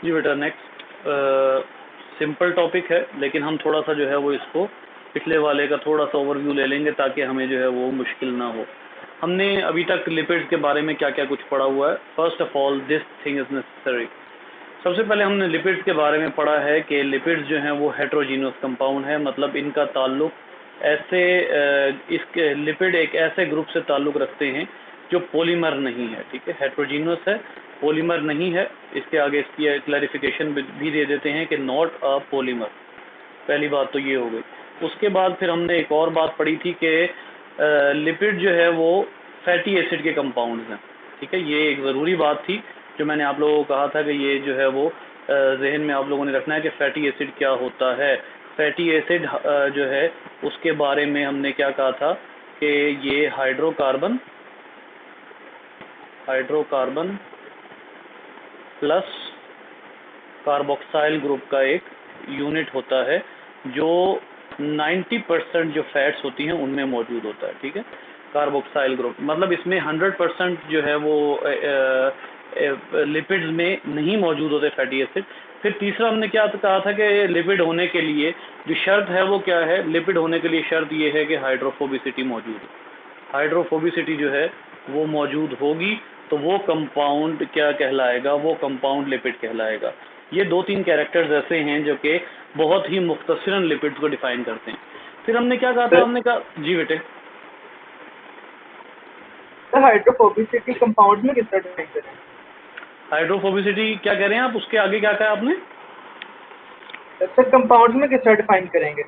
जी बेटा, next simple topic है, लेकिन हम थोड़ा सा जो है वो इसको पिछले वाले का थोड़ा सा ओवरव्यू ले लेंगे ताकि हमें जो है वो मुश्किल ना हो। हमने अभी तक लिपिड्स के बारे में क्या क्या कुछ पढ़ा हुआ है। First of all this thing is necessary. सबसे पहले हमने लिपिड्स के बारे में पढ़ा है कि लिपिड्स जो हैं वो हेट्रोजीनियस कंपाउंड है, मतलब इनका ताल्लुक ऐसे इसके लिपिड एक ऐसे ग्रुप से ताल्लुक रखते हैं जो पॉलीमर नहीं है। ठीक है, हेट्रोजीनियस है, पॉलीमर नहीं है। इसके आगे इसकी क्लैरिफिकेशन भी दे देते हैं कि नॉट अ पॉलीमर। पहली बात तो ये हो गई। उसके बाद फिर हमने एक और बात पढ़ी थी कि लिपिड जो है वो फैटी एसिड के कंपाउंड्स हैं। ठीक है, ये एक ज़रूरी बात थी जो मैंने आप लोगों को कहा था कि ये जो है वो जहन में आप लोगों ने रखना है कि फैटी एसिड क्या होता है। फैटी एसिड जो है उसके बारे में हमने क्या कहा था कि ये हाइड्रोकार्बन प्लस कार्बोक्साइल ग्रुप का एक यूनिट होता है जो 90% जो फैट्स होती हैं उनमें मौजूद होता है। ठीक है, कार्बोक्साइल ग्रुप मतलब इसमें 100% जो है वो लिपिड्स में नहीं मौजूद होते फैटी एसिड। फिर तीसरा हमने क्या कहा था कि लिपिड होने के लिए जो शर्त है वो क्या है। लिपिड होने के लिए शर्त ये है कि हाइड्रोफोबिसिटी मौजूद हो। हाइड्रोफोबिसिटी जो है वो मौजूद होगी तो वो कंपाउंड क्या कहलाएगा, वो कंपाउंड लिपिड कहलाएगा। ये दो तीन कैरेक्टर्स ऐसे हैं जो कि बहुत ही मुख्तसरन लिपिड्स को डिफाइन करते हैं। फिर हमने क्या कहा था, हमने कहा जी बेटे हाइड्रोफोबिसिटी कंपाउंड में किस तरह डिफाइन करें? हाइड्रोफोबिसिटी क्या कह रहे हैं आप, उसके आगे क्या कहा आपने? सर कंपाउंड में किस तरह डिफाइन करेंगे?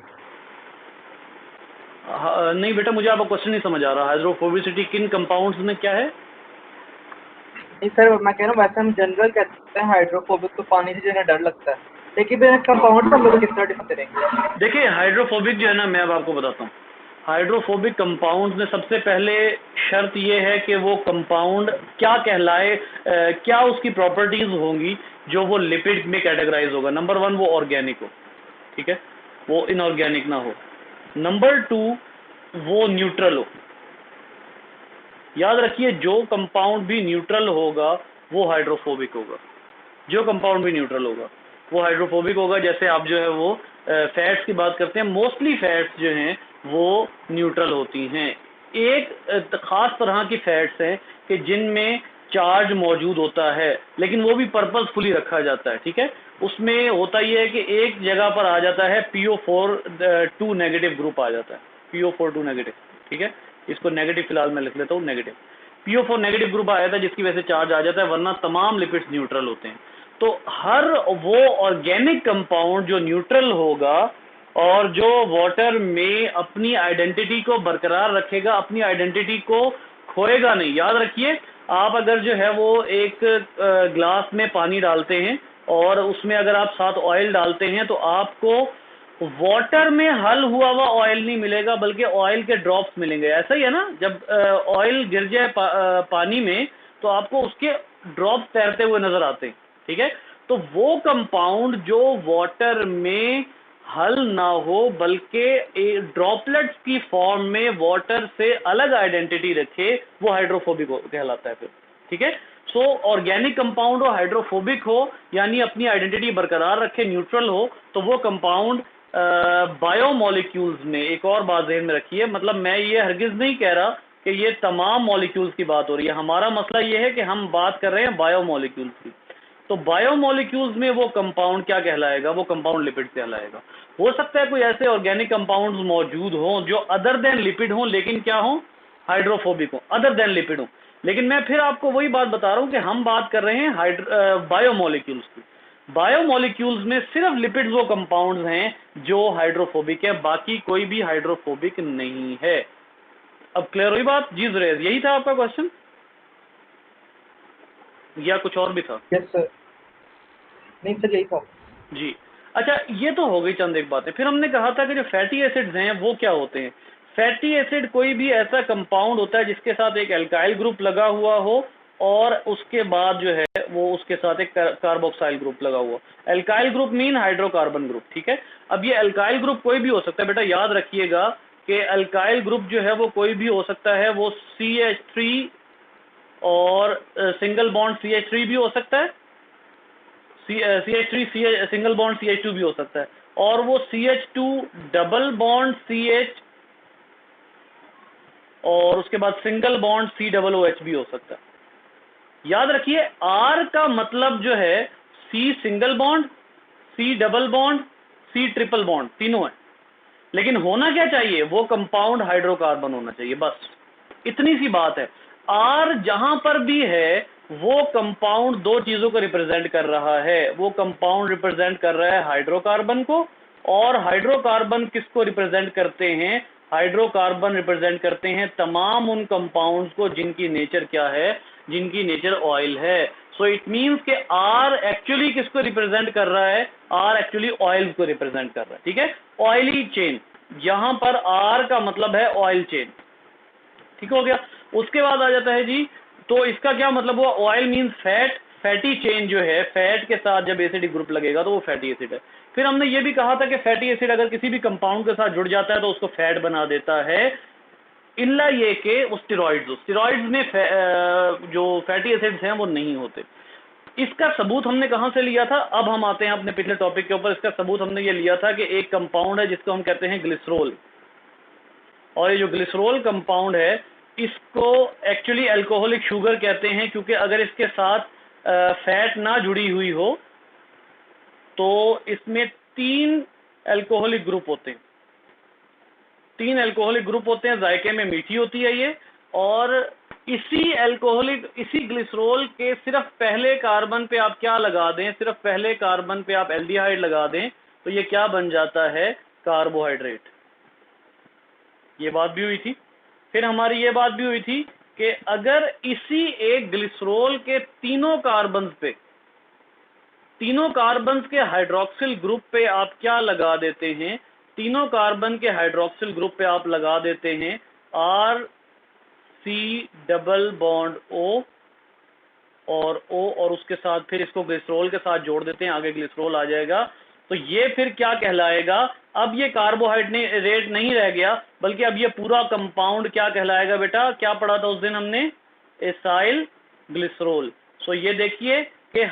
नहीं बेटा, मुझे आपका क्वेश्चन नहीं समझ आ रहा। हाइड्रोफोबिसिटी किन कंपाउंड्स में क्या है? नहीं सर, मैं कह रहा हूँ वैसे हम जनरल कहते हैं हाइड्रोफोबिक तो पानी से जो है डर लगता है, लेकिन फिर कंपाउंड में हम लोग किस तरह डिफाइन करेंगे? देखिए, हाइड्रोफोबिक जो है ना, मैं अब आपको बताता हूँ। हाइड्रोफोबिक कंपाउंड में सबसे पहले शर्त ये है कि वो कंपाउंड क्या कहलाए, क्या उसकी प्रॉपर्टीज होंगी जो वो लिपिड में कैटेगराइज होगा। नंबर 1 वो ऑर्गेनिक हो। ठीक है, वो इनऑर्गेनिक ना हो। नंबर 2 वो न्यूट्रल हो। याद रखिए, जो कंपाउंड भी न्यूट्रल होगा वो हाइड्रोफोबिक होगा। जो कंपाउंड भी न्यूट्रल होगा वो हाइड्रोफोबिक होगा। जैसे आप जो है वो फैट्स की बात करते हैं, मोस्टली फैट्स जो हैं वो न्यूट्रल होती हैं। एक खास तरह की फैट्स हैं कि जिनमें चार्ज मौजूद होता है, लेकिन वो भी पर्पसफुली रखा जाता है। ठीक है, उसमें होता यह है कि एक जगह पर आ जाता है PO4 नेगेटिव ग्रुप आ जाता है, PO4 नेगेटिव। ठीक है, इसको नेगेटिव फिलहाल मैं लिख लेता हूँ, नेगेटिव PO4 नेगेटिव ग्रुप आया था जिसकी वजह से चार्ज आ जाता है, वरना तमाम लिपिड्स न्यूट्रल होते हैं। तो हर वो ऑर्गेनिक कंपाउंड जो न्यूट्रल होगा और जो वाटर में अपनी आइडेंटिटी को बरकरार रखेगा, अपनी आइडेंटिटी को खोएगा नहीं। याद रखिए, आप अगर जो है वो एक ग्लास में पानी डालते हैं और उसमें अगर आप साथ ऑयल डालते हैं तो आपको वाटर में हल हुआ हुआ ऑयल नहीं मिलेगा, बल्कि ऑयल के ड्रॉप्स मिलेंगे। ऐसा ही है ना, जब ऑयल गिर जाए पानी में तो आपको उसके ड्रॉप्स तैरते हुए नजर आते हैं। ठीक है, तो वो कंपाउंड जो वाटर में हल ना हो बल्कि ड्रॉपलेट्स की फॉर्म में वाटर से अलग आइडेंटिटी रखे, वो हाइड्रोफोबिक कहलाता है फिर। ठीक है, सो ऑर्गेनिक कंपाउंड हो, हाइड्रोफोबिक हो, यानी अपनी आइडेंटिटी बरकरार रखे, न्यूट्रल हो, तो वो कंपाउंड बायोमोलिक्यूल्स में। एक और बात ज़हन में रखिए, मतलब मैं ये हरगिज नहीं कह रहा कि ये तमाम मॉलिक्यूल्स की बात हो रही है। हमारा मसला ये है कि हम बात कर रहे हैं बायोमोलिक्यूल्स की। तो बायोमोलिक्यूल्स में वो कंपाउंड क्या कहलाएगा, वो कंपाउंड लिपिड कहलाएगा। हो सकता है कोई ऐसे ऑर्गेनिक कंपाउंड्स मौजूद हों जो अदर देन लिपिड हों, लेकिन क्या हों, हाइड्रोफोबिक हों, अदर देन लिपिड हों। लेकिन मैं फिर आपको वही बात बता रहा हूं कि हम बात कर रहे हैं बायोमोलिक्यूल्स की। बायोमोलिक्यूल्स में सिर्फ लिपिड्स वो कंपाउंड्स हैं जो हाइड्रोफोबिक है, बाकी कोई भी हाइड्रोफोबिक नहीं है। अब क्लियर हुई बात जी जुरैज? यही था आपका क्वेश्चन या कुछ और भी था? Yes sir. नहीं सर, यही था जी, अच्छा, ये तो हो गई चंद एक बातें। फिर हमने कहा था कि जो फैटी एसिड्स हैं वो क्या होते हैं। फैटी एसिड कोई भी ऐसा कंपाउंड होता है जिसके साथ एक एल्काइल ग्रुप लगा हुआ हो और उसके बाद जो है वो उसके साथ एक कार्बोक्साइल ग्रुप लगा हुआ। Alkyl group mean hydrocarbon group. ठीक है, अब ये एल्काइल ग्रुप कोई भी हो सकता है बेटा, याद रखिएगा कि एल्काइल ग्रुप जो है वो कोई भी हो सकता है। वो CH3 और सिंगल बॉन्ड CH3 भी हो सकता है, CH3 सिंगल बॉन्ड CH2 भी हो सकता है, और वो CH2 डबल बॉन्ड CH और उसके बाद सिंगल बॉन्ड COOH भी हो सकता है। याद रखिए R का मतलब जो है C single bond, C double bond, C triple bond, तीनों है। लेकिन होना क्या चाहिए, वो कंपाउंड हाइड्रोकार्बन होना चाहिए, बस इतनी सी बात है। R जहां पर भी है वो कंपाउंड दो चीजों को रिप्रेजेंट कर रहा है, वो कंपाउंड रिप्रेजेंट कर रहा है हाइड्रोकार्बन को, और हाइड्रोकार्बन किसको रिप्रेजेंट करते हैं, हाइड्रोकार्बन रिप्रेजेंट करते हैं तमाम उन कंपाउंड्स को जिनकी नेचर क्या है, जिनकी नेचर ऑयल है। सो इट मींस के R एक्चुअली किसको रिप्रेजेंट कर रहा है, R एक्चुअली ऑयल को रिप्रेजेंट कर रहा है, ठीक है, ऑयली चेन, यहां पर R का मतलब है ऑयल चेन, ठीक हो गया। उसके बाद आ जाता है जी, तो इसका क्या मतलब हुआ, oil means fat, fatty chain जो है, फैट के साथ जब एसिडिक ग्रुप लगेगा तो वो फैटी एसिड है। फिर हमने ये भी कहा था कि फैटी एसिड अगर किसी भी कंपाउंड के साथ जुड़ जाता है तो उसको फैट बना देता है, इल्ला ये के वो स्टेरॉइड्स में जो फैटी एसिड्स हैं वो नहीं होते। इसका सबूत हमने कहां से लिया था, अब हम आते हैं अपने पिछले टॉपिक के ऊपर। इसका सबूत हमने ये लिया था कि एक कंपाउंड है जिसको हम कहते हैं ग्लिसरॉल, और ये जो ग्लिसरॉल कंपाउंड है इसको एक्चुअली अल्कोहलिक शुगर कहते हैं, क्योंकि अगर इसके साथ फैट ना जुड़ी हुई हो तो इसमें 3 अल्कोहलिक ग्रुप होते हैं, 3 अल्कोहलिक ग्रुप होते हैं, जायके में मीठी होती है ये, और इसी ग्लिसरॉल के सिर्फ पहले कार्बन पे आप क्या लगा दें, सिर्फ पहले कार्बन पे आप एल्डिहाइड लगा दें तो ये क्या बन जाता है, कार्बोहाइड्रेट। ये बात भी हुई थी। फिर हमारी ये बात भी हुई थी कि अगर इसी एक ग्लिसरॉल के तीनों कार्बन्स के हाइड्रोक्सिल ग्रुप पे आप क्या लगा देते हैं, तीनों कार्बन के हाइड्रोक्सिल ग्रुप पे आप लगा देते हैं RC डबल बॉन्ड O और उसके साथ फिर इसको ग्लिसरॉल के साथ जोड़ देते हैं, आगे ग्लिसरॉल आ जाएगा, तो ये फिर क्या कहलाएगा, अब ये कार्बोहाइड्रेट नहीं रह गया, बल्कि अब ये पूरा कंपाउंड क्या कहलाएगा बेटा, क्या पढ़ा था उस दिन हमने, एसाइल ग्लिसरॉल। सो ये देखिए कि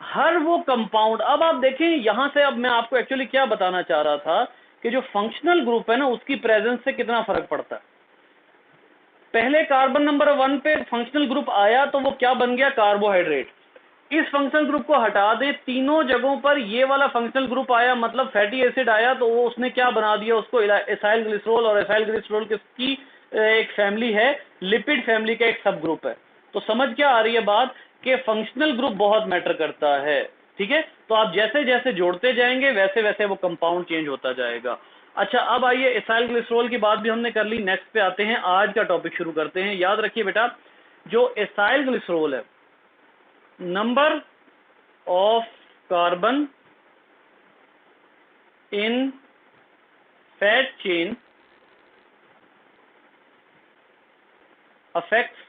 हर वो कंपाउंड, अब आप देखें यहां से, अब मैं आपको एक्चुअली क्या बताना चाह रहा था कि जो फंक्शनल ग्रुप है ना उसकी प्रेजेंस से कितना फर्क पड़ता है। पहले कार्बन नंबर 1 पे फंक्शनल ग्रुप आया तो वो क्या बन गया, कार्बोहाइड्रेट। इस फंक्शनल ग्रुप को हटा दें, तीनों जगहों पर ये वाला फंक्शनल ग्रुप आया, मतलब फैटी एसिड आया, तो वो उसने क्या बना दिया, उसको एसाइल ग्लिसरॉल, और एसाइल ग्लिसरॉल किसकी एक फैमिली है, लिपिड फैमिली का एक सब ग्रुप है। तो समझ क्या आ रही है बात कि फंक्शनल ग्रुप बहुत मैटर करता है, ठीक है। तो आप जैसे जैसे जोड़ते जाएंगे वैसे वैसे वो कंपाउंड चेंज होता जाएगा। अच्छा, अब आइए एसाइल ग्लिसरॉल की बात भी हमने कर ली, नेक्स्ट पे आते हैं, आज का टॉपिक शुरू करते हैं। याद रखिए बेटा, जो एसाइल ग्लिसरॉल है, number of carbon in fat chain affects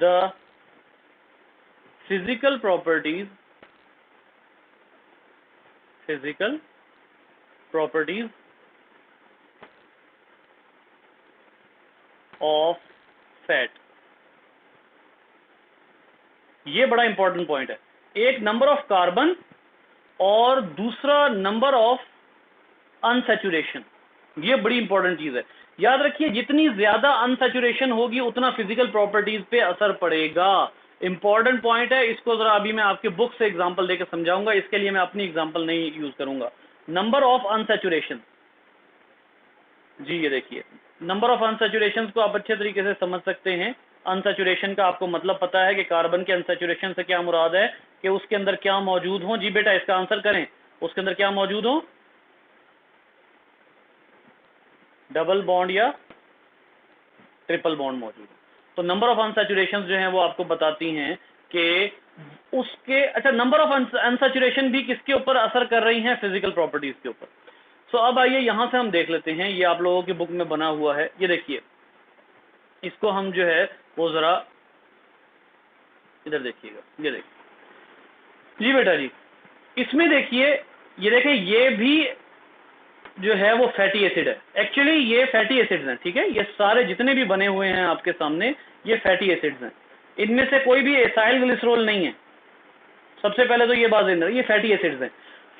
the physical properties of fat। ये बड़ा इंपॉर्टेंट पॉइंट है, एक नंबर ऑफ कार्बन और दूसरा नंबर ऑफ अनसैचुरेशन, ये बड़ी इंपॉर्टेंट चीज है। याद रखिए जितनी ज्यादा अनसैचुरेशन होगी उतना फिजिकल प्रॉपर्टीज पे असर पड़ेगा। इंपॉर्टेंट पॉइंट है, इसको जरा अभी मैं आपके बुक से एग्जांपल देकर समझाऊंगा, इसके लिए मैं अपनी एग्जांपल नहीं यूज करूंगा। नंबर ऑफ अनसैचुरेशन, जी ये देखिए, नंबर ऑफ अनसैचुरेशन को आप अच्छे तरीके से समझ सकते हैं। अनसैचुरेशन का आपको मतलब पता है कि कार्बन के अनसैचुरेशन से क्या मुराद है, कि उसके अंदर क्या मौजूद हो। जी बेटा इसका आंसर करें, उसके अंदर क्या मौजूद हो, डबल बॉन्ड या ट्रिपल बॉन्ड मौजूद है। तो नंबर ऑफ अनसैचुरेशन जो हैं वो आपको बताती हैं कि उसके, अच्छा, नंबर ऑफ अनसैचुरेशन भी किसके ऊपर असर कर रही हैं, फिजिकल प्रॉपर्टीज के ऊपर। सो अब आइए यहां से हम देख लेते हैं, ये आप लोगों की बुक में बना हुआ है, ये देखिए, इसको हम जो है वो जरा इधर देखिएगा, ये देखिए जी बेटा जी, इसमें देखिए, ये देखें, ये भी जो है वो फैटी एसिड है। एक्चुअली ये फैटी एसिड्स हैं, ठीक है, ये सारे जितने भी बने हुए हैं आपके सामने ये फैटी एसिड्स हैं। इनमें से कोई भी एसाइल ग्लिसरॉल नहीं है। सबसे पहले तो ये बात देना, ये फैटी एसिड्स हैं।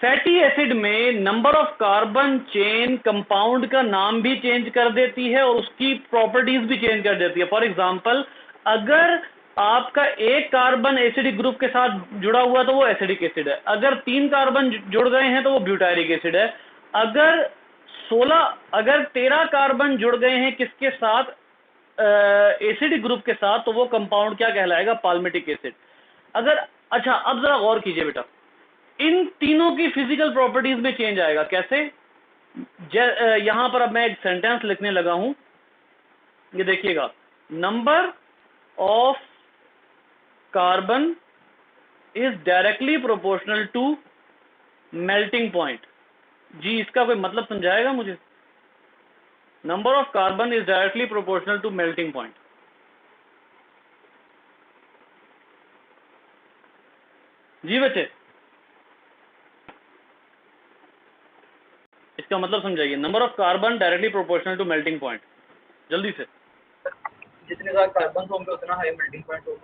फैटी एसिड में number of carbon chain compound का नाम भी चेंज कर देती है और उसकी प्रॉपर्टीज भी चेंज कर देती है। फॉर एग्जांपल, अगर आपका एक कार्बन एसिडिक ग्रुप के साथ जुड़ा हुआ तो वो एसिडिक एसिड है, अगर 3 कार्बन जुड़ गए हैं तो वो ब्यूटारिक एसिड है, अगर 13 कार्बन जुड़ गए हैं किसके साथ, एसिडिक ग्रुप के साथ, तो वो कंपाउंड क्या कहलाएगा, पाल्मिटिक एसिड। अगर अच्छा, अब जरा गौर कीजिए बेटा, इन तीनों की फिजिकल प्रॉपर्टीज में चेंज आएगा। कैसे? यहां पर अब मैं एक सेंटेंस लिखने लगा हूं, ये देखिएगा, number of carbon is directly proportional to melting point. जी, इसका कोई मतलब समझाएगा मुझे? Number of carbon is directly proportional to melting point. जी बच्चे, इसका मतलब समझाइए। Number of carbon directly proportional to melting point, जल्दी से। जितने ज्यादा कार्बन होंगे उतना हाई मेल्टिंग पॉइंट होगा।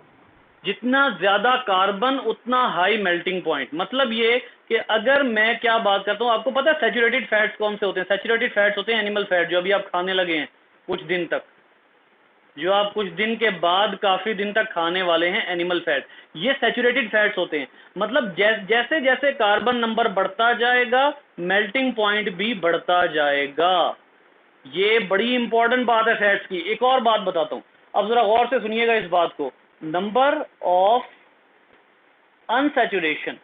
जितना ज्यादा कार्बन उतना हाई मेल्टिंग पॉइंट। मतलब ये कि अगर मैं क्या बात करता हूँ, आपको पता है सैचुरेटेड फैट्स कौन से होते हैं? सैचुरेटेड फैट्स होते हैं एनिमल फैट, जो अभी आप खाने लगे हैं कुछ दिन तक, जो आप कुछ दिन के बाद काफी दिन तक खाने वाले हैं, एनिमल फैट, ये सैचुरेटेड फैट्स होते हैं। मतलब जैसे जैसे कार्बन नंबर बढ़ता जाएगा मेल्टिंग पॉइंट भी बढ़ता जाएगा। ये बड़ी इंपॉर्टेंट बात है फैट्स की। एक और बात बताता हूं, अब जरा गौर से सुनिएगा इस बात को। नंबर ऑफ अनसैचुरेशन,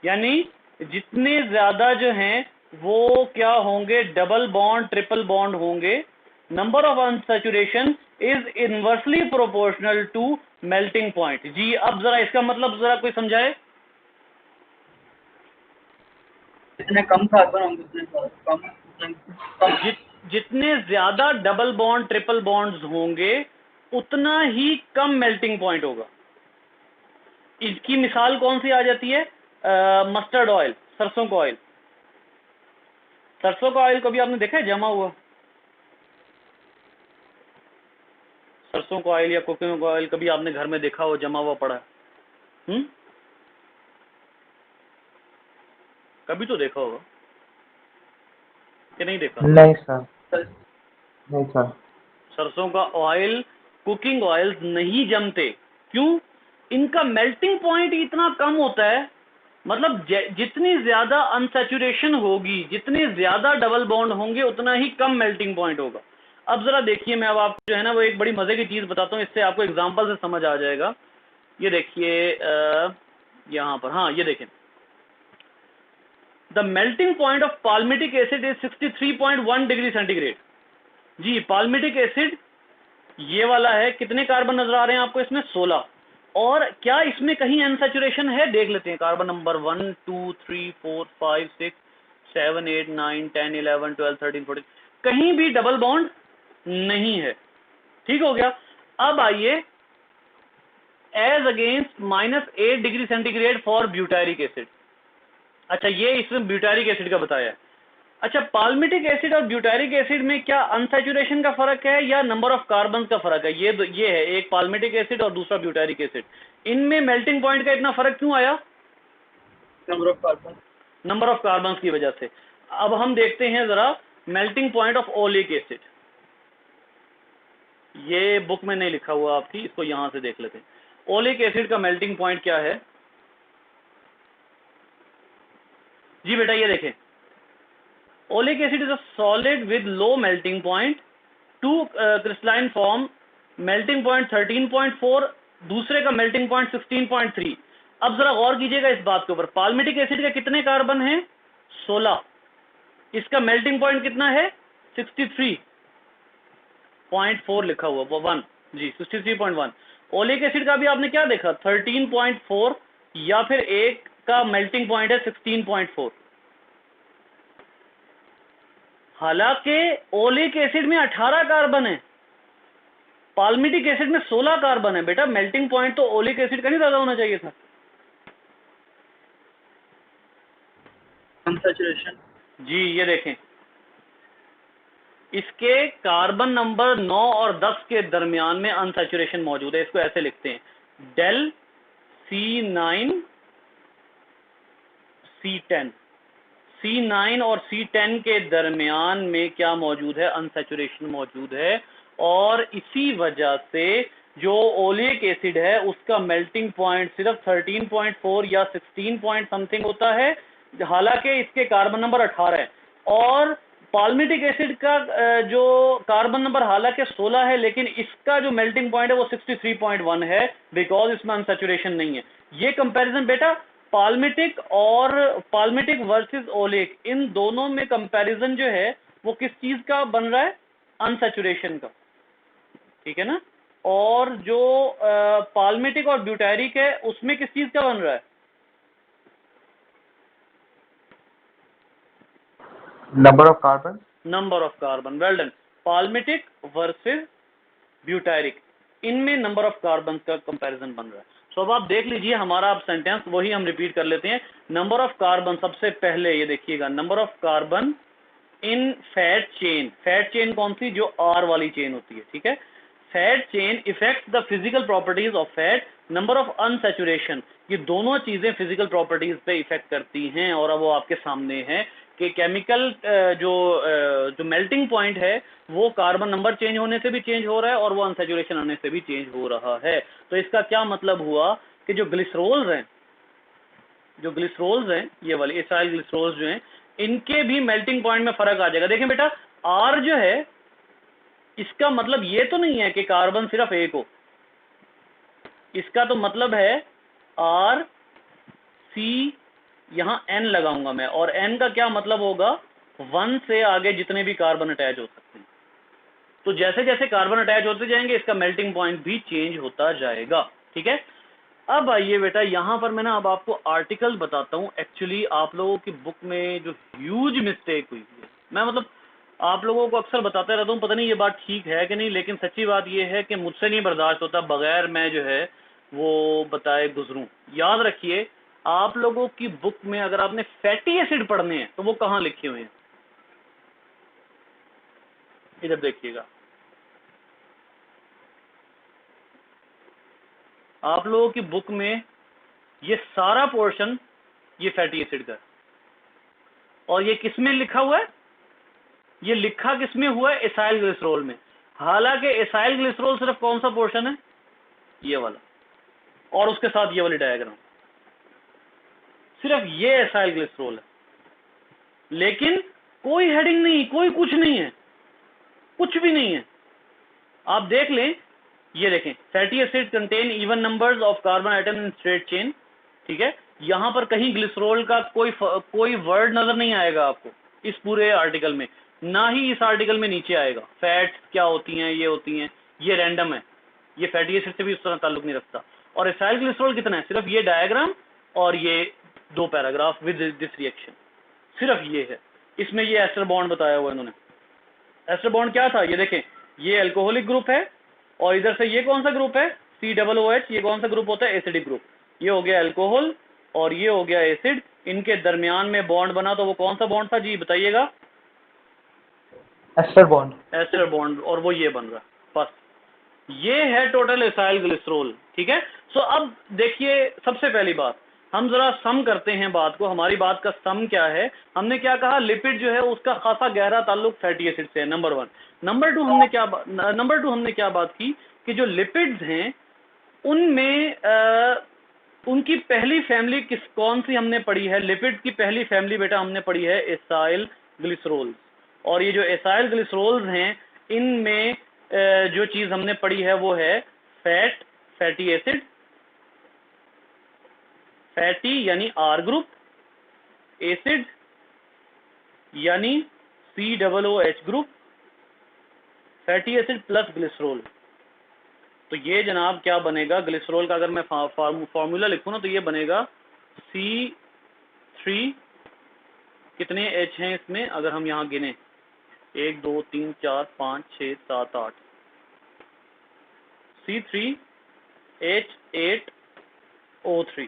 यानी जितने ज्यादा जो हैं वो क्या होंगे, डबल बॉन्ड ट्रिपल बॉन्ड होंगे। Number of unsaturation is inversely proportional to melting point. जी, अब जरा इसका मतलब जरा कोई समझाए। जितने कम कार्बन होंगे उतने कम जितने ज्यादा डबल बॉन्ड ट्रिपल बॉन्ड्स होंगे उतना ही कम मेल्टिंग पॉइंट होगा। इसकी मिसाल कौन सी आ जाती है? मस्टर्ड ऑयल, सरसों का ऑयल। सरसों का ऑयल कभी आपने देखा है जमा हुआ? सरसों का ऑयल या कुकिंग का ऑयल कभी आपने घर में देखा हो जमा हुआ पड़ा है? कभी तो देखा होगा कि नहीं देखा? नहीं सर, नहीं सर। सरसों का ऑयल, कुकिंग ऑयल्स नहीं जमते। क्यों? इनका मेल्टिंग पॉइंट इतना कम होता है। मतलब जितनी ज्यादा अनसैचुरेशन होगी, जितने ज्यादा डबल बॉन्ड होंगे, उतना ही कम मेल्टिंग पॉइंट होगा। अब जरा देखिए, मैं अब आपको जो है ना वो एक बड़ी मजे की चीज बताता हूँ, इससे आपको एग्जांपल से समझ आ जाएगा। ये देखिए यहाँ पर, हाँ ये देखें, the melting point of palmitic acid is 63.1 degree centigrade. जी, पाल्मिटिक एसिड ये वाला है। कितने कार्बन नजर आ रहे हैं आपको इसमें? 16। और क्या इसमें कहीं अनसैचुरेशन है? देख लेते हैं। कार्बन नंबर 1 2 3 4 5 6 7 8 9 10 11 12 13 14, कहीं भी डबल बॉन्ड नहीं है। ठीक हो गया। अब आइए, as against -8 degree centigrade for butyric acid. अच्छा, ये इसमें ब्यूटारिक एसिड का बताया है। अच्छा, पाल्मिटिक एसिड और ब्यूटारिक एसिड में क्या अनसैचुरेशन का फर्क है या नंबर ऑफ कार्बन का फर्क है? ये है, एक पाल्मिटिक एसिड और दूसरा ब्यूटारिक एसिड। इनमें मेल्टिंग पॉइंट का इतना फर्क क्यों आया? Number of carbon, number of carbon की वजह से। अब हम देखते हैं जरा melting point of oleic acid. ये बुक में नहीं लिखा हुआ आपकी, इसको यहां से देख लेते हैं। ओलिक एसिड का मेल्टिंग पॉइंट क्या है? जी बेटा, ये देखें, oleic acid is a solid with low melting point, to crystalline form, melting point 13.4, दूसरे का मेल्टिंग पॉइंट 16.3। अब जरा गौर कीजिएगा इस बात के ऊपर, पाल्मिटिक एसिड के कितने कार्बन हैं? 16। इसका मेल्टिंग पॉइंट कितना है? 63.4 लिखा हुआ, 1 जी, 63.1। ओलिक एसिड का भी आपने क्या देखा? 13.4, या फिर एक का मेल्टिंग पॉइंट है 16.4। हालांकि ओलिक एसिड में 18 कार्बन है, पाल्मिटिक एसिड में 16 कार्बन है। बेटा, मेल्टिंग पॉइंट तो ओलिक एसिड का नहीं ज्यादा होना चाहिए था? अनसैचुरेशन। जी, ये देखें, इसके कार्बन नंबर 9 और 10 के दरमियान में अनसैचुरेशन मौजूद है। इसको ऐसे लिखते हैं, डेल C9 C10, C9 और C10 के दरमियान में क्या मौजूद है? अनसैचुरेशन मौजूद है। और इसी वजह से जो ओलिक एसिड है उसका मेल्टिंग पॉइंट सिर्फ 13.4 या 16 पॉइंट समथिंग होता है, हालांकि इसके कार्बन नंबर 18 है। और पाल्मिटिक एसिड का जो कार्बन नंबर हालांकि 16 है, लेकिन इसका जो मेल्टिंग पॉइंट है वो 63.1 है, बिकॉज इसमें अनसैचुरेशन नहीं है। ये कंपैरिजन बेटा पाल्मिटिक वर्सेस ओलिक, इन दोनों में कंपैरिजन जो है वो किस चीज का बन रहा है? अनसैचुरेशन का, ठीक है ना। और जो पाल्मिटिक और ब्यूटारिक है उसमें किस चीज का बन रहा है? Number of carbon. Number of carbon, well done. Palmitic versus butyric, इनमें नंबर ऑफ कार्बन का कंपैरिजन बन रहा है। सो अब आप देख लीजिए हमारा अब सेंटेंस वही हम रिपीट कर लेते हैं। नंबर ऑफ कार्बन, सबसे पहले ये देखिएगा, number of carbon in fat chain. Fat chain कौन सी? जो आर वाली चेन होती है, ठीक है। Fat chain effect the physical properties of fat, number of unsaturation, ये दोनों चीजें फिजिकल प्रॉपर्टीज पे इफेक्ट करती हैं। और अब वो आपके सामने है कि केमिकल जो मेल्टिंग पॉइंट है वो कार्बन नंबर चेंज होने से भी चेंज हो रहा है और वो अनसैचुरेशन आने से भी चेंज हो रहा है। तो इसका क्या मतलब हुआ कि जो ग्लिसरोल्स हैं ये वाले एसाइल ग्लिसरोल्स जो हैं, इनके भी मेल्टिंग पॉइंट में फर्क आ जाएगा। देखें बेटा, आर जो है इसका मतलब ये तो नहीं है कि कार्बन सिर्फ एक हो, इसका तो मतलब है आर सी, यहां एन लगाऊंगा मैं, और एन का क्या मतलब होगा? 1 से आगे जितने भी कार्बन अटैच हो सकते हैं। तो जैसे जैसे कार्बन अटैच होते जाएंगे इसका मेल्टिंग पॉइंट भी चेंज होता जाएगा, ठीक है। अब आइए बेटा, यहां पर मैं ना अब आपको आर्टिकल बताता हूं। एक्चुअली आप लोगों की बुक में जो ह्यूज मिस्टेक हुई है, मैं मतलब आप लोगों को अक्सर बताता रहता हूं, पता नहीं ये बात ठीक है कि नहीं, लेकिन सच्ची बात ये है कि मुझसे नहीं बर्दाश्त होता बगैर मैं जो है वो बताए गुजरूं। याद रखिए, आप लोगों की बुक में अगर आपने फैटी एसिड पढ़ने हैं तो वो कहां लिखे हुए हैं? इधर देखिएगा, आप लोगों की बुक में ये सारा पोर्शन ये फैटी एसिड का है। और ये किस में लिखा हुआ है? ये लिखा किस में हुआ है? एसाइल ग्लिसरॉल में। हालांकि एसाइल ग्लिसरॉल सिर्फ कौन सा पोर्शन है? ये वाला, और उसके साथ ये वाली डायग्राम, सिर्फ ये एसाइल ग्लिसरॉल है। लेकिन कोई हेडिंग नहीं, कोई कुछ नहीं है, कुछ भी नहीं है। आप देख लें, ये देखें, fatty acid contain even numbers of carbon atom in straight chain, ठीक है। यहां पर कहीं ग्लिसरॉल का कोई वर्ड नजर नहीं आएगा आपको इस पूरे आर्टिकल में, ना ही इस आर्टिकल में नीचे आएगा। फैट्स क्या होती हैं, ये होती हैं, ये रैंडम है, ये फैटी एसिड से भी उस तरह ताल्लुक नहीं रखता। और एसाइल ग्लिसरॉल कितना है? सिर्फ ये डायग्राम और ये 2 पैराग्राफ विद दिस रिएक्शन, सिर्फ ये है। इसमें ये एस्टर बॉन्ड बताया हुआ इन्होंने। एस्टर बॉन्ड क्या था? ये देखें, ये अल्कोहलिक ग्रुप है, और इधर से ये कौन सा ग्रुप है? COOH। ये कौन सा ग्रुप होता है? Acidic group. ये हो गया अल्कोहल और ये हो गया एसिड, इनके दरमियान में बॉन्ड बना, तो वो कौन सा बॉन्ड था जी, बताइएगा? Ester bond. एस्टर बॉन्ड, और वो ये बन रहा है। बस ये है टोटल एसाइल ग्लिसरॉल, ठीक है। सो अब देखिए, सबसे पहली बात हम जरा सम करते हैं बात को। हमारी बात का सम क्या है? हमने क्या कहा? लिपिड जो है उसका खासा गहरा ताल्लुक फैटी एसिड से है, नंबर 1। नंबर 2 हमने क्या बात की कि जो लिपिड्स हैं उनमें उनकी पहली फैमिली कौन सी हमने पढ़ी है? लिपिड की पहली फैमिली बेटा हमने पढ़ी है एसाइल ग्लिसरॉल। और ये जो एसाइल ग्लिसरॉल्स हैं इनमें जो चीज हमने पढ़ी है वो है फैटी एसिड, फैटी यानी आर ग्रुप, एसिड यानी COOH group, fatty acid plus glycerol. तो ये जनाब क्या बनेगा ग्लिसरॉल का? अगर मैं फार्मूला लिखूं ना तो ये बनेगा C3, कितने H हैं इसमें अगर हम यहाँ गिने? 1 2 3 4 5 6 7 8, C3H8O3,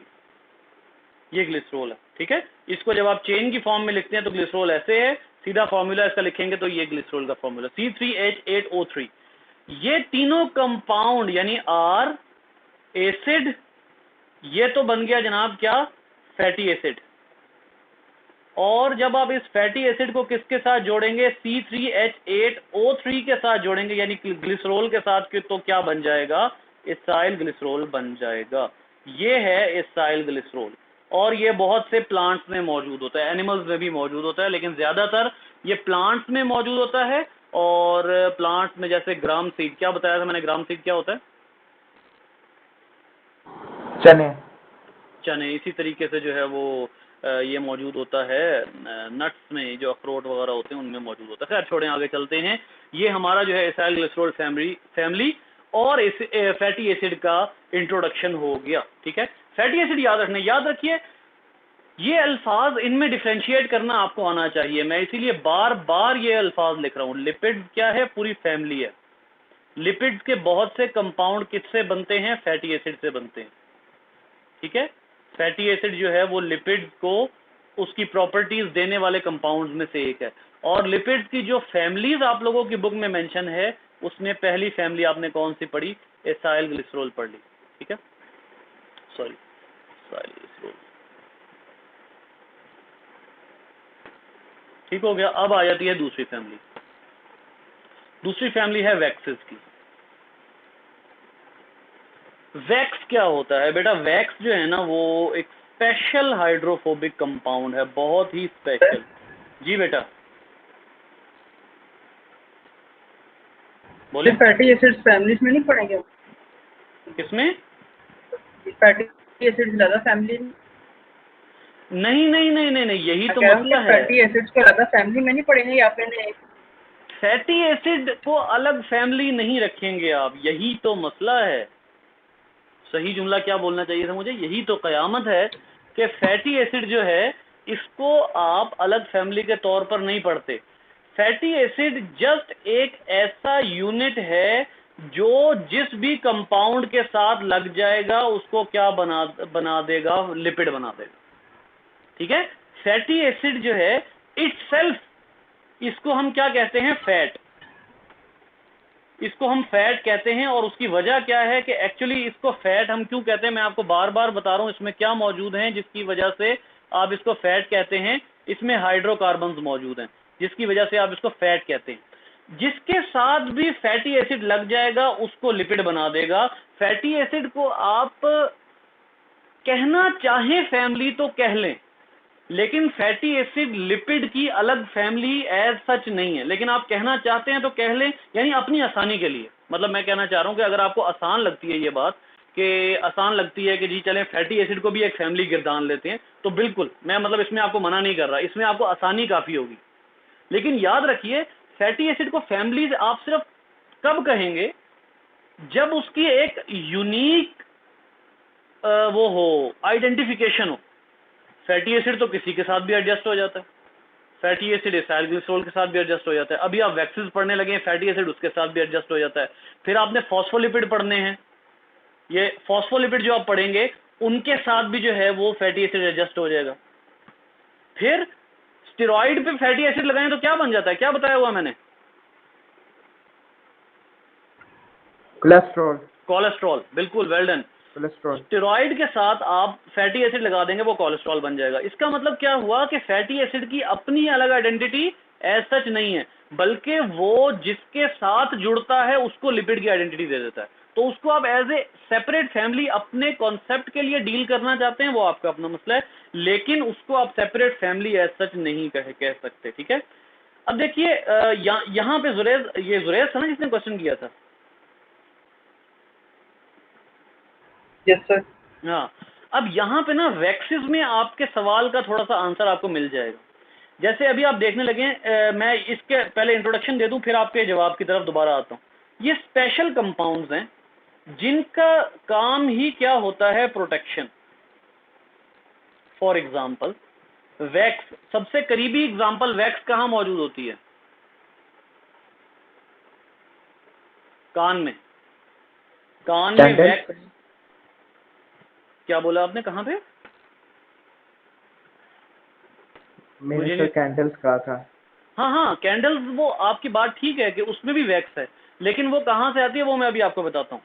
ये ग्लिसरॉल है। ठीक है। इसको जब आप चेन की फॉर्म में लिखते हैं तो ग्लिसरॉल ऐसे है, सीधा फॉर्मूला इसका लिखेंगे तो ये ग्लिसरॉल का फॉर्मूला C3H8O3। ये तीनों कंपाउंड यानी आर एसिड, ये तो बन गया जनाब क्या, फैटी एसिड। और जब आप इस फैटी एसिड को किसके साथ जोड़ेंगे, C3H8O3 के साथ जोड़ेंगे यानी ग्लिसरॉल के साथ के, तो क्या बन जाएगा, इथाइल ग्लिसरॉल बन जाएगा। ये है इथाइल ग्लिसरॉल और ये बहुत से प्लांट्स में मौजूद होता है, एनिमल्स में भी मौजूद होता है, लेकिन ज्यादातर ये प्लांट्स में मौजूद होता है। और प्लांट्स में जैसे ग्राम सीड, क्या बताया था मैंने, ग्राम सीड क्या होता है, चने। चने। इसी तरीके से जो है वो ये मौजूद होता है नट्स में, जो अखरोट वगैरह होते हैं उनमें मौजूद होता है। खैर छोड़ें, आगे चलते हैं। ये हमारा जो है इथाइल ग्लिसरॉल फैमिली और इस फैटी एसिड का इंट्रोडक्शन हो गया। ठीक है, फैटी एसिड याद रखिए, ये अल्फाज इनमें डिफ्रेंशिएट करना आपको आना चाहिए। मैं इसीलिए बार बार ये अल्फाज लिख रहा हूँ। लिपिड क्या है, पूरी फैमिली है। लिपिड्स के बहुत से कंपाउंड किससे बनते हैं, फैटी एसिड से बनते हैं। ठीक है, फैटी एसिड जो है वो लिपिड्स को उसकी प्रॉपर्टीज देने वाले कंपाउंड्स में से एक है। और लिपिड्स की जो फैमिलीज आप लोगों की बुक में मेंशन है, उसमें पहली फैमिली आपने कौन सी पढ़ी, एसाइल ग्लिसरॉल पढ़ ली। ठीक है, सॉरी, एसाइल ग्लिसरॉल, ठीक हो गया। अब आ जाती है दूसरी फैमिली। दूसरी फैमिली है वैक्सेस की। वैक्स क्या होता है बेटा, वैक्स जो है ना वो एक स्पेशल हाइड्रोफोबिक कंपाउंड है, बहुत ही स्पेशल। जी बेटा बोले, फैटी एसिड्स फैमिलीज में नहीं पड़ेंगे? किसमें, फैटी एसिड्स ज्यादा फैमिली में? नहीं नहीं नहीं नहीं नहीं, यही तो कह रहा हूँ कि मसला है। फैटी एसिड्स को ज्यादा फैमिली में नहीं पड़ेंगे, या आपने फैटी एसिड को अलग फैमिली नहीं रखेंगे आप, यही तो मसला है। सही जुमला क्या बोलना चाहिए था मुझे, यही तो कयामत है कि फैटी एसिड जो है इसको आप अलग फैमिली के तौर पर नहीं पढ़ते। फैटी एसिड जस्ट एक ऐसा यूनिट है जो जिस भी कंपाउंड के साथ लग जाएगा उसको क्या बना देगा, लिपिड बना देगा। ठीक है, फैटी एसिड जो है इटसेल्फ, इसको हम क्या कहते हैं, फैट, इसको हम फैट कहते हैं। और उसकी वजह क्या है कि एक्चुअली इसको फैट हम क्यों कहते हैं, मैं आपको बार बार बता रहा हूं इसमें क्या मौजूद है जिसकी वजह से आप इसको फैट कहते हैं। इसमें हाइड्रोकार्बन्स मौजूद हैं जिसकी वजह से आप इसको फैट कहते हैं। जिसके साथ भी फैटी एसिड लग जाएगा उसको लिपिड बना देगा। फैटी एसिड को आप कहना चाहें फैमिली तो कह लें, लेकिन फैटी एसिड लिपिड की अलग फैमिली एज सच नहीं है, लेकिन आप कहना चाहते हैं तो कह लें, यानी अपनी आसानी के लिए। मतलब मैं कहना चाह रहा हूं कि अगर आपको आसान लगती है ये बात, कि आसान लगती है कि जी चलें फैटी एसिड को भी एक फैमिली गिरदान लेते हैं, तो बिल्कुल मैं मतलब इसमें आपको मना नहीं कर रहा, इसमें आपको आसानी काफी होगी। लेकिन याद रखिए, फैटी एसिड को फैमिलीज आप सिर्फ कब कहेंगे, जब उसकी एक यूनिक वो हो, आइडेंटिफिकेशन हो। फैटी एसिड तो किसी के साथ भी एडजस्ट हो जाता है, फैटी एसिड इथाइल ग्लिसरॉल के साथ भी एडजस्ट हो जाता है। अभी आप वैक्सीज पढ़ने लगे हैं, फैटी एसिड उसके साथ भी एडजस्ट हो जाता है। फिर आपने फॉस्फोलिपिड पढ़ने हैं, ये फॉस्फोलिपिड जो आप पढ़ेंगे उनके साथ भी जो है वो फैटी एसिड एडजस्ट हो जाएगा। फिर स्टेरॉइड पे फैटी एसिड लगाएं तो क्या बन जाता है, क्या बताया हुआ मैंने, कोलेस्ट्रॉल। कोलेस्ट्रॉल, बिल्कुल, वेल डन। कोलेस्ट्रॉल। स्टेरॉइड के साथ आप फैटी एसिड लगा देंगे वो कोलेस्ट्रॉल बन जाएगा। इसका मतलब क्या हुआ कि फैटी एसिड की अपनी अलग आइडेंटिटी एज सच नहीं है, बल्कि वो जिसके साथ जुड़ता है उसको लिपिड की आइडेंटिटी दे देता है। तो उसको आप एज ए सेपरेट फैमिली अपने कॉन्सेप्ट के लिए डील करना चाहते हैं, वो आपका अपना मसला है, लेकिन उसको आप सेपरेट फैमिली एज सच नहीं कह सकते। ठीक है, अब देखिए यहाँ पे जुरेज था ना जिसने क्वेश्चन किया था। Yes sir. हाँ, अब यहाँ पे ना वैक्सीज में आपके सवाल का थोड़ा सा आंसर आपको मिल जाएगा। जैसे अभी आप देखने लगे, मैं इसके पहले इंट्रोडक्शन दे दूं फिर आपके जवाब की तरफ दोबारा आता हूँ। ये स्पेशल कंपाउंड्स हैं जिनका काम ही क्या होता है, प्रोटेक्शन। फॉर एग्जाम्पल वैक्स, सबसे करीबी एग्जाम्पल वैक्स कहाँ मौजूद होती है, कान में। कान में वैक्स, क्या बोला आपने, कहाँ पे, मुझे मैंने नहीं, तो कैंडल्स कहा था। हाँ हाँ कैंडल्स, वो आपकी बात ठीक है कि उसमें भी वैक्स है, लेकिन वो कहाँ से आती है वो मैं अभी आपको बताता हूँ।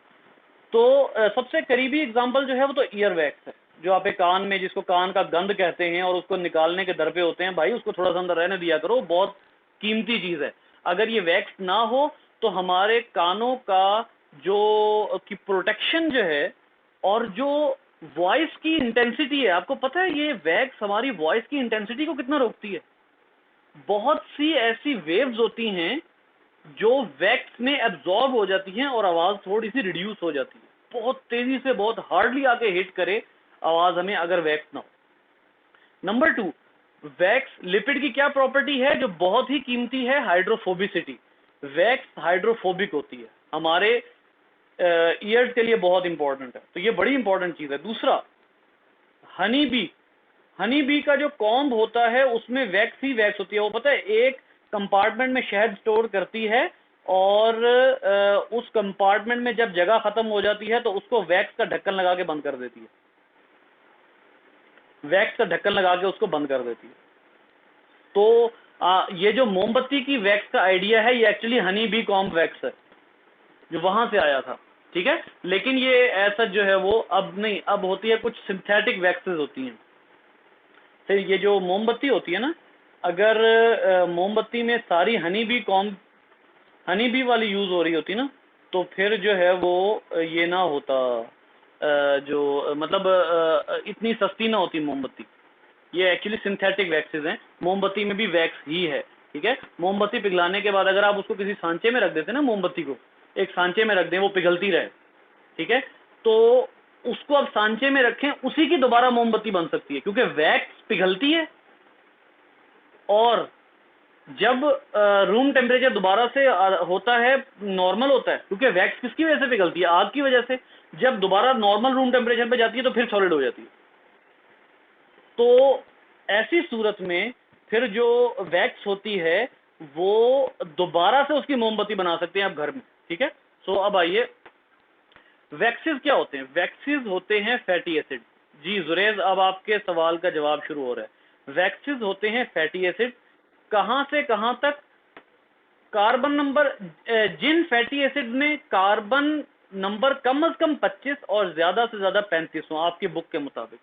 तो सबसे करीबी एग्जांपल जो है वो तो ईयर वैक्स है, जो आप एक कान में, जिसको कान का गंध कहते हैं और उसको निकालने के दर पे होते हैं, भाई उसको थोड़ा सा अंदर रहने दिया करो, बहुत कीमती चीज़ है। अगर ये वैक्स ना हो तो हमारे कानों का जो की प्रोटेक्शन जो है और जो वॉइस की इंटेंसिटी है, आपको पता है ये वैक्स हमारी वॉइस की इंटेंसिटी को कितना रोकती है। बहुत सी ऐसी वेव्स होती हैं जो वैक्स में एब्जॉर्ब हो जाती हैं और आवाज थोड़ी सी रिड्यूस हो जाती है, बहुत तेजी से, बहुत हार्डली आके हिट करे आवाज हमें अगर वैक्स ना हो। नंबर 2, वैक्स लिपिड की क्या प्रॉपर्टी है जो बहुत ही कीमती है? हाइड्रोफोबिसिटी। वैक्स हाइड्रोफोबिक होती है, हमारे ईयर्स के लिए बहुत इंपॉर्टेंट है, तो ये बड़ी इंपॉर्टेंट चीज है। दूसरा, हनी बी, हनी बी का जो कॉम्ब होता है उसमें वैक्स ही वैक्स होती है। वो पता है एक कंपार्टमेंट में शहद स्टोर करती है और उस कंपार्टमेंट में जब जगह खत्म हो जाती है तो उसको वैक्स का ढक्कन लगा के बंद कर देती है, वैक्स का ढक्कन लगा के उसको बंद कर देती है। तो ये जो मोमबत्ती की वैक्स का आइडिया है ये actually honey bee comb wax है, जो वहां से आया था, ठीक है। लेकिन ये ऐसा जो है वो अब नहीं, अब होती है कुछ सिंथेटिक वैक्सेस होती हैं। फिर ये जो मोमबत्ती होती है ना, अगर मोमबत्ती में सारी हनी बी वाली यूज हो रही होती ना, तो फिर जो है वो ये ना होता, जो मतलब इतनी सस्ती ना होती मोमबत्ती। ये एक्चुअली सिंथेटिक वैक्सेस हैं, मोमबत्ती में भी वैक्स ही है, ठीक है। मोमबत्ती पिघलाने के बाद अगर आप उसको किसी सांचे में रख देते ना, मोमबत्ती को एक सांचे में रख दें, वो पिघलती रहे, ठीक है, तो उसको अब सांचे में रखें, उसी की दोबारा मोमबत्ती बन सकती है, क्योंकि वैक्स पिघलती है। और जब रूम टेम्परेचर दोबारा से होता है, नॉर्मल होता है, क्योंकि वैक्स किसकी वजह से पिघलती है? आग की वजह से। जब दोबारा नॉर्मल रूम टेम्परेचर पे जाती है तो फिर सॉलिड हो जाती है। तो ऐसी सूरत में फिर जो वैक्स होती है वो दोबारा से उसकी मोमबत्ती बना सकते हैं आप घर में, ठीक है। सो अब आइए, वैक्सेस क्या होते हैं? वैक्सेस होते हैं फैटी एसिड। जी जुरेज, अब आपके सवाल का जवाब शुरू हो रहा है। वैक्सेस होते हैं फैटी एसिड। कहां से कहां तक? कार्बन नंबर, जिन फैटी एसिड में कार्बन नंबर कम से कम 25 और ज्यादा से ज्यादा 35 हो, आपकी बुक के मुताबिक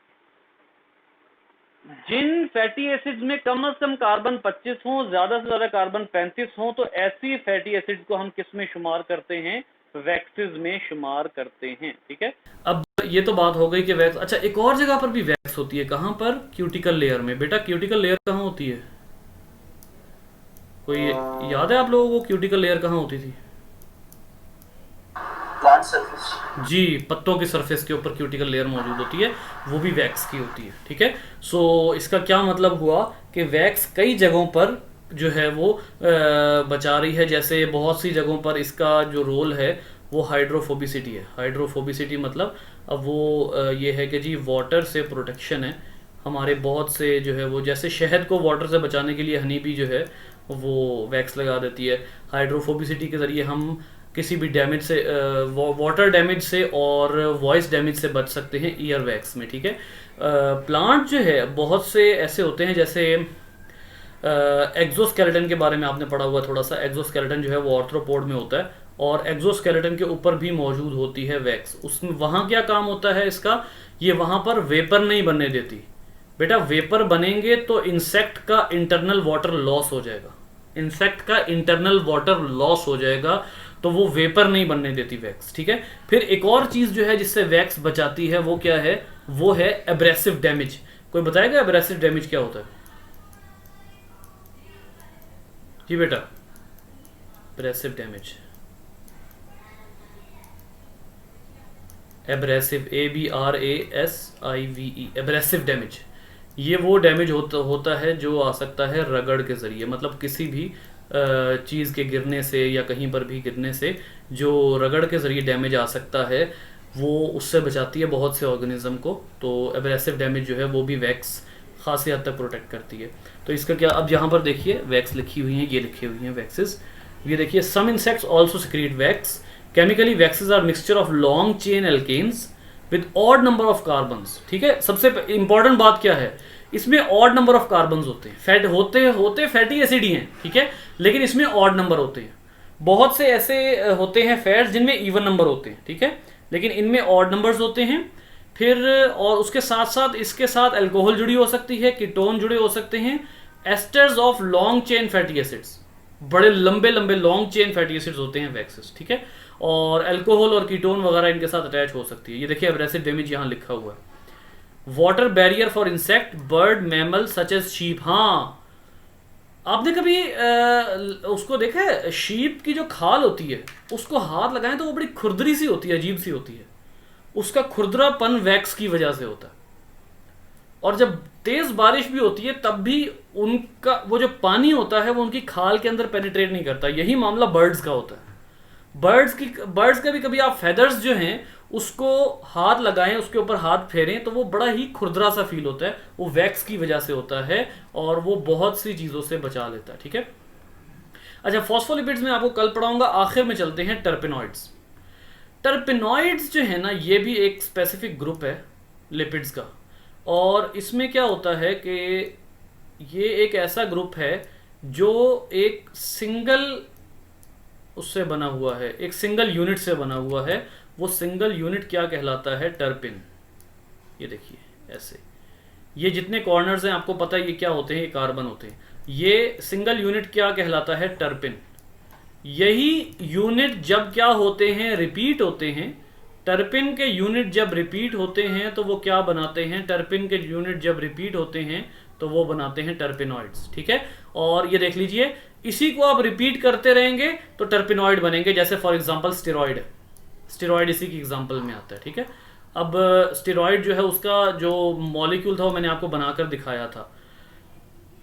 जिन फैटी एसिड्स में कम से कम कार्बन 25 हो, ज्यादा से ज्यादा कार्बन 35 हो, तो ऐसी फैटी एसिड को हम किस में शुमार करते हैं? वैक्सेस में शुमार करते हैं, ठीक है। अब ये तो बात हो गई कि वैक्स। अच्छा, एक और जगह पर भी वैक्स होती है, कहां पर? क्यूटिकल लेयर में। बेटा क्यूटिकल लेयर कहां होती है? कोई याद है आप लोगों को क्यूटिकल लेयर कहां होती थी? Plant surface. जी, पत्तों की सरफेस के ऊपर क्यूटिकल लेयर मौजूद होती है, वो भी वैक्स की होती है, ठीक है। सो इसका क्या मतलब हुआ कि वैक्स कई जगहों पर जो है वो बचा रही है। जैसे बहुत सी जगहों पर इसका जो रोल है वो हाइड्रोफोबिसिटी है। हाइड्रोफोबिसिटी मतलब अब वो ये है कि जी वाटर से प्रोटेक्शन है। हमारे बहुत से जो है वो, जैसे शहद को वाटर से बचाने के लिए हनी बी जो है वो वैक्स लगा देती है। हाइड्रोफोबिसिटी के ज़रिए हम किसी भी डैमेज से, वाटर डैमेज से और वॉइस डैमेज से बच सकते हैं ईयर वैक्स में, ठीक है। प्लांट जो है बहुत से ऐसे होते हैं, जैसे एक्सोस्केलेटन के बारे में आपने पढ़ा हुआ थोड़ा सा। एक्सोस्केलेटन जो है वो आर्थ्रोपोड में होता है और एक्सोस्केलेटन के ऊपर भी मौजूद होती है वैक्स। उसमें वहाँ क्या काम होता है इसका? ये वहाँ पर वेपर नहीं बनने देती। बेटा वेपर बनेंगे तो इंसेक्ट का इंटरनल वाटर लॉस हो जाएगा, इंसेक्ट का इंटरनल वाटर लॉस हो जाएगा, तो वो वेपर नहीं बनने देती वैक्स, ठीक है। फिर एक और चीज जो है जिससे वैक्स बचाती है वो क्या है? वो है एब्रेसिव डैमेज। कोई बताएगा एब्रेसिव डैमेज क्या होता है? जी बेटा, abrasive damage, abrasive, ABRASIVE, abrasive damage. ये वो डैमेज होता है जो आ सकता है रगड़ के ज़रिए, मतलब किसी भी चीज़ के गिरने से या कहीं पर भी गिरने से जो रगड़ के ज़रिए डैमेज आ सकता है, वो उससे बचाती है बहुत से ऑर्गेनिज्म को। तो एब्रेसिव डैमेज जो है वो भी वैक्स खासी हद तक प्रोटेक्ट करती है। तो इसका क्या, अब यहाँ पर देखिए वैक्स लिखी हुई हैं, ये लिखी हुई हैं वैक्सेस। ये देखिए, some insects also secrete wax. Chemically waxes are mixture of long chain alkanes with odd number of carbons, ठीक है। सबसे इंपॉर्टेंट बात क्या है इसमें ऑड नंबर ऑफ कार्बन होते हैं, फैट होते फैटी एसिड ही हैं, ठीक है, लेकिन इसमें ऑड नंबर होते हैं। बहुत से ऐसे होते हैं फैट्स जिनमें इवन नंबर होते हैं, ठीक है, लेकिन इनमें ऑड नंबर्स होते हैं। फिर और उसके साथ साथ इसके साथ अल्कोहल जुड़ी हो सकती है, कीटोन जुड़े हो सकते हैं, asters of long chain fatty acids, बड़े लंबे लंबे लॉन्ग चेन फैटी एसिड्स होते हैं वैक्सेस, ठीक है, और अल्कोहल और कीटोन वगैरह इनके साथ अटैच हो सकती है। ये देखिए एब्रेसिव डैमेज यहाँ लिखा हुआ है। Water barrier for insect, bird, mammal such as sheep. हाँ, आपने कभी उसको देखा है, शीप की जो खाल होती है उसको हाथ लगाएं तो वो बड़ी खुरदरी सी होती है, अजीब सी होती है, उसका खुरदरापन वैक्स की वजह से होता है। और जब तेज बारिश भी होती है तब भी उनका वो जो पानी होता है वो उनकी खाल के अंदर पेनिट्रेट नहीं करता। यही मामला बर्ड्स का होता है। बर्ड्स का भी कभी आप फेदर्स जो हैं उसको हाथ लगाएं, उसके ऊपर हाथ फेरें तो वो बड़ा ही खुरदरा सा फील होता है, वो वैक्स की वजह से होता है और वो बहुत सी चीज़ों से बचा लेता है, ठीक है। अच्छा, फॉस्फोलिपिड्स में आपको कल पढ़ाऊंगा। आखिर में चलते हैं टर्पेनॉइड्स। टर्पेनॉइड्स जो है ना, ये भी एक स्पेसिफिक ग्रुप है लिपिड्स का, और इसमें क्या होता है कि ये एक ऐसा ग्रुप है जो एक सिंगल उससे बना हुआ है, एक सिंगल यूनिट से बना हुआ है। वो सिंगल यूनिट क्या कहलाता है? टर्पिन। ये देखिए ऐसे, ये जितने कॉर्नर्स हैं आपको पता है ये क्या होते हैं, ये कार्बन होते हैं। ये सिंगल यूनिट क्या कहलाता है? टर्पिन। यही यूनिट जब क्या होते हैं? रिपीट होते हैं। टर्पिन के यूनिट जब रिपीट होते हैं तो वो क्या बनाते हैं? टर्पिन के यूनिट जब रिपीट होते हैं तो वो बनाते हैं टर्पिनॉइड्स, ठीक है। और ये देख लीजिए, इसी को आप रिपीट करते रहेंगे तो टर्पिनॉइड बनेंगे। जैसे फॉर एग्जांपल स्टेरॉइड, स्टेरॉइड इसी की एग्जांपल में आता है, ठीक है। अब स्टेरॉइड जो है उसका जो मॉलिक्यूल था वो मैंने आपको बनाकर दिखाया था।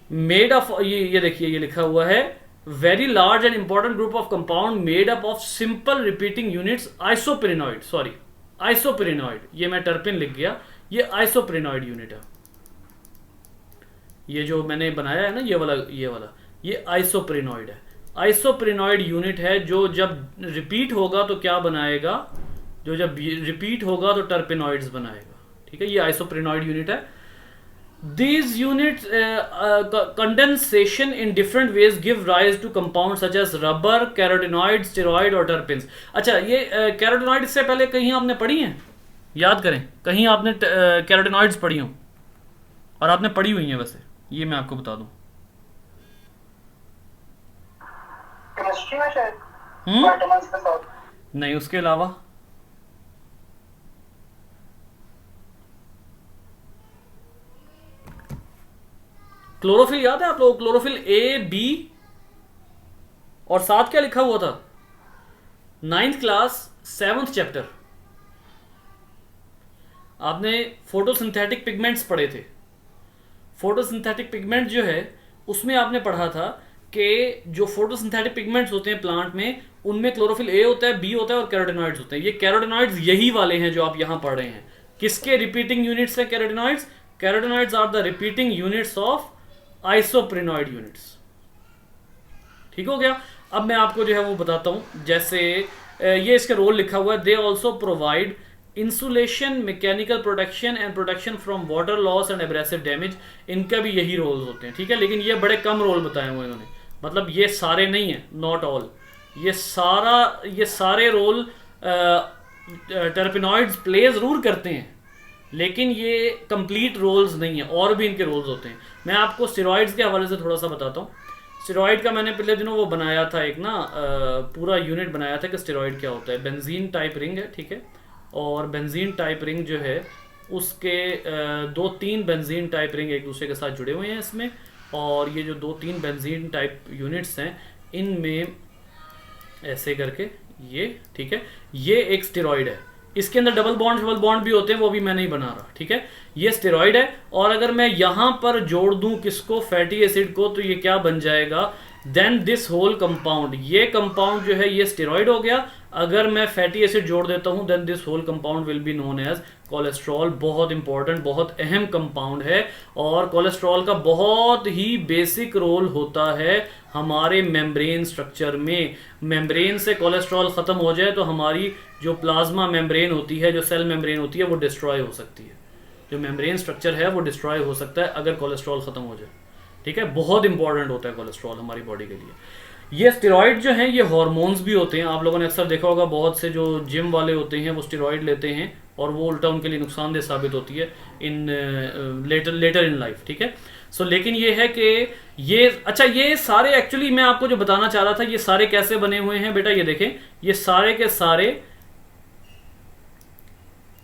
मेड ऑफ, ये देखिए ये लिखा हुआ है, very large and important group of compound made up of simple repeating units isoprenoid. Sorry, isoprenoid, ये मैं टर्पिन लिख गया, ये आइसोपेरिनॉइड यूनिट है। ये जो मैंने बनाया है ना, ये वाला ये आइसोपेरिनॉइड है। आइसोपेरिनॉइड यूनिट है जो जब रिपीट होगा तो क्या बनाएगा? जो जब रिपीट होगा तो टर्पिनॉइड्स बनाएगा, ठीक है। ये आइसोपेरिनॉइड यूनिट है। These units condensation in different ways give rise to compounds such as rubber, carotenoids, steroid और terpenes। अच्छा, ये carotenoids से पहले कहीं आपने पढ़ी हैं? याद करें, कहीं आपने carotenoids पढ़ी हो? और आपने पढ़ी हुई हैं वैसे, ये मैं आपको बता दूं। केमिस्ट्री में शायद विटामिन्स के साथ, नहीं, उसके अलावा क्लोरोफिल याद है आप लोग? क्लोरोफिल ए, बी और साथ क्या लिखा हुआ था? 9th क्लास 7th चैप्टर आपने फोटोसिंथेटिक पिगमेंट्स पढ़े थे। फोटोसिंथेटिक पिगमेंट जो है उसमें आपने पढ़ा था कि जो फोटोसिंथेटिक पिगमेंट्स होते हैं प्लांट में, उनमें क्लोरोफिल ए होता है, बी होता है और कैरोटिनॉइड्स होते हैं। ये कैरोटिनॉइड्स यही वाले हैं जो आप यहां पढ़ रहे हैं। किसके रिपीटिंग यूनिट्स हैं carotenoids? Carotenoids are the repeating units of isoprenoid units, ठीक हो गया। अब मैं आपको जो है वो बताता हूं, जैसे ये इसका रोल लिखा हुआ है, they also provide insulation, mechanical protection and protection from water loss and abrasive damage. इनका भी यही रोल्स होते हैं, ठीक है, लेकिन ये बड़े कम रोल बताए हुए इन्होंने, मतलब ये सारे नहीं है, नॉट ऑल। ये सारे रोल टर्पिनॉइड्स प्ले जरूर करते हैं, लेकिन ये कंप्लीट रोल्स नहीं है, और भी इनके रोल्स होते हैं। मैं आपको स्टेरॉइड्स के हवाले से थोड़ा सा बताता हूँ। स्टेरॉइड का मैंने पिछले दिनों वो बनाया था, एक ना पूरा यूनिट बनाया था कि स्टेरॉइड क्या होता है। बेंजीन टाइप रिंग है, ठीक है, और बेंजीन टाइप रिंग जो है उसके 2-3 बेंजीन टाइप रिंग एक दूसरे के साथ जुड़े हुए हैं इसमें, और ये जो 2-3 बेंजीन टाइप यूनिट्स हैं इनमें ऐसे करके ये, ठीक है, ये एक स्टेरॉइड है। इसके अंदर डबल बॉन्ड भी होते हैं, वो भी मैं नहीं बना रहा, ठीक है। ये स्टेरॉइड है, और अगर मैं यहां पर जोड़ दूं किसको? फैटी एसिड को, तो ये क्या बन जाएगा? देन दिस होल कंपाउंड, ये कंपाउंड जो है ये स्टेरॉइड हो गया। अगर मैं फैटी एसिड जोड़ देता हूं then this whole compound will be known as cholesterol. बहुत इंपॉर्टेंट, बहुत अहम कंपाउंड है, और कोलेस्ट्रॉल का बहुत ही बेसिक रोल होता है हमारे मेम्ब्रेन स्ट्रक्चर में। मेम्ब्रेन से कोलेस्ट्रॉल खत्म हो जाए तो हमारी जो प्लाज्मा मेम्ब्रेन होती है, जो सेल मेम्ब्रेन होती है, वो डिस्ट्रॉय हो सकती है। जो मेम्ब्रेन स्ट्रक्चर है वो डिस्ट्रॉय हो सकता है अगर कोलेस्ट्रॉल ख़त्म हो जाए, ठीक है। बहुत इंपॉर्टेंट होता है कोलेस्ट्रॉल हमारी बॉडी के लिए। ये स्टेरॉइड जो हैं ये हार्मोन्स भी होते हैं। आप लोगों ने अक्सर देखा होगा बहुत से जो जिम वाले होते हैं वो स्टेरॉइड लेते हैं और वो उल्टा उनके लिए नुकसानदेह साबित होती है इन लेटर इन लाइफ, ठीक है। सो लेकिन ये है कि ये अच्छा, ये सारे एक्चुअली मैं आपको जो बताना चाह रहा था ये सारे कैसे बने हुए हैं बेटा, ये देखें, ये सारे के सारे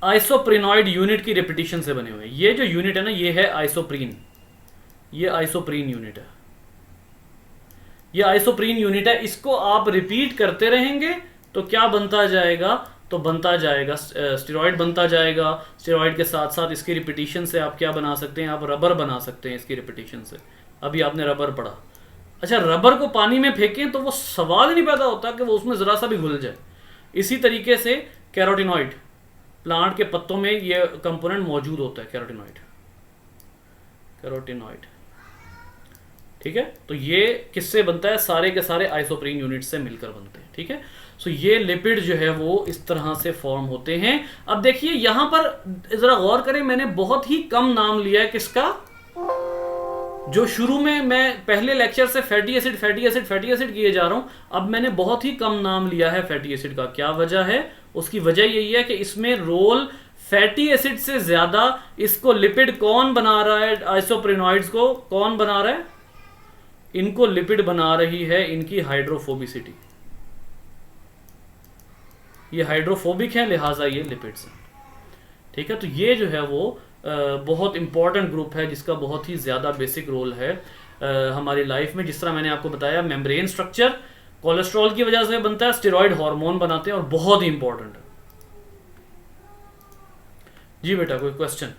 आइसोप्रिनॉइड यूनिट की रिपीटिशन से बने हुए हैं। ये जो यूनिट है ना ये है आइसोप्रीन, ये आइसोप्रीन यूनिट है, ये आइसोप्रीन यूनिट है। इसको आप रिपीट करते रहेंगे तो क्या बनता जाएगा, तो बनता जाएगा स्टेरॉइड बनता जाएगा। स्टेरॉइड के साथ साथ इसकी रिपीटिशन से आप क्या बना सकते हैं, आप रबर बना सकते हैं इसकी रिपीटिशन से। अभी आपने रबर पढ़ा, अच्छा रबर को पानी में फेंकें तो वो सवाल ही नहीं पैदा होता कि वो उसमें ज़रा सा भी घुल जाए। इसी तरीके से कैरोटिनॉइड, प्लांट के पत्तों में ये कंपोनेंट मौजूद होता है, कैरोटिनॉइड, कैरोटिनॉइड, ठीक है। तो ये किससे बनता है, सारे के सारे आइसोप्रीन यूनिट से मिलकर बनते हैं, ठीक है। सो ये लिपिड जो है वो इस तरह से फॉर्म होते हैं। अब देखिए यहां पर जरा गौर करें, मैंने बहुत ही कम नाम लिया है किसका, जो शुरू में मैं पहले लेक्चर से fatty acid fatty acid fatty acid किए जा रहा हूं, अब मैंने बहुत ही कम नाम लिया है फैटी एसिड का। क्या वजह है, उसकी वजह यही है कि इसमें रोल फैटी एसिड से ज्यादा इसको लिपिड कौन बना रहा है, आइसोप्रिनॉइड्स को कौन बना रहा है, इनको लिपिड बना रही है इनकी हाइड्रोफोबिसिटी। ये हाइड्रोफोबिक है लिहाजा ये लिपिड्स हैं, ठीक है। तो ये जो है वो बहुत इंपॉर्टेंट ग्रुप है जिसका बहुत ही ज़्यादा बेसिक रोल है हमारी लाइफ में। जिस तरह मैंने आपको बताया मेम्ब्रेन स्ट्रक्चर कोलेस्ट्रॉल की वजह से बनता है, स्टेरॉइड हार्मोन बनाते हैं और बहुत ही इंपॉर्टेंट है। जी बेटा कोई क्वेश्चन?